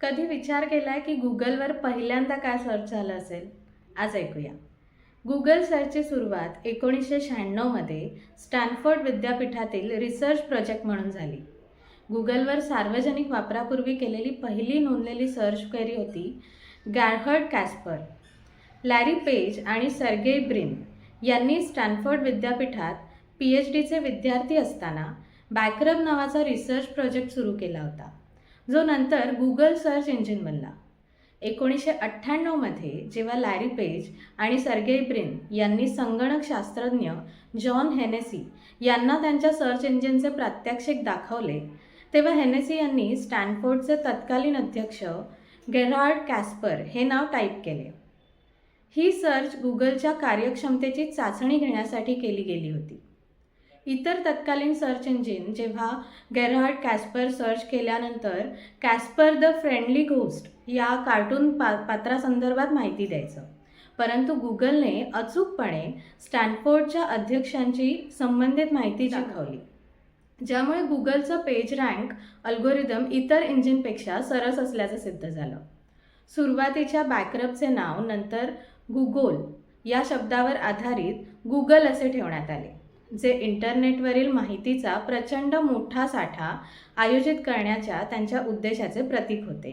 कधी विचार केलाय की गुगलवर पहिल्यांदा काय सर्च झालं असेल? आज ऐकूया. गुगल सर्चची सुरुवात 1996 मध्ये स्टॅनफोर्ड विद्यापीठातील रिसर्च प्रोजेक्ट म्हणून झाली. गुगलवर सार्वजनिक वापरापूर्वी केलेली पहिली नोंदलेली सर्च क्वेरी होती गॅरहर्ड कॅस्पर. लॅरी पेज आणि सर्गेई ब्रिन यांनी स्टॅनफोर्ड विद्यापीठात PhDचे विद्यार्थी असताना बॅकरब नावाचा रिसर्च प्रोजेक्ट सुरू केला होता, जो नंतर गुगल सर्च इंजिन बनला. 1998 मध्ये जेव्हा लॅरी पेज आणि सर्गेई ब्रिन यांनी संगणकशास्त्रज्ञ जॉन हेनेसी यांना त्यांच्या सर्च इंजिनचे प्रात्यक्षिक दाखवले, तेव्हा हेनेसी यांनी स्टॅनफोर्डचे तत्कालीन अध्यक्ष गेरहार्ड कॅस्पर हे नाव टाईप केले. ही सर्च गुगलच्या कार्यक्षमतेची चाचणी घेण्यासाठी केली गेली होती. इतर तत्कालीन सर्च इंजिन जेव्हा गेरहार्ड कॅस्पर सर्च केल्यानंतर कॅस्पर द फ्रेंडली घोस्ट या कार्टून पात्रासंदर्भात माहिती द्यायचं, परंतु गुगलने अचूकपणे स्टॅनफोर्डच्या अध्यक्षांची संबंधित माहिती दाखवली, ज्यामुळे गुगलचं पेज रँक अल्गोरिदम इतर इंजिनपेक्षा सरस असल्याचं सिद्ध झालं. सुरुवातीच्या बॅकरबचे नाव नंतर गुगोल या शब्दावर आधारित गुगल असे ठेवण्यात आले, जे इंटरनेटवरील माहितीचा प्रचंड मोठा साठा आयोजित करण्याच्या त्यांच्या उद्देशाचे प्रतीक होते.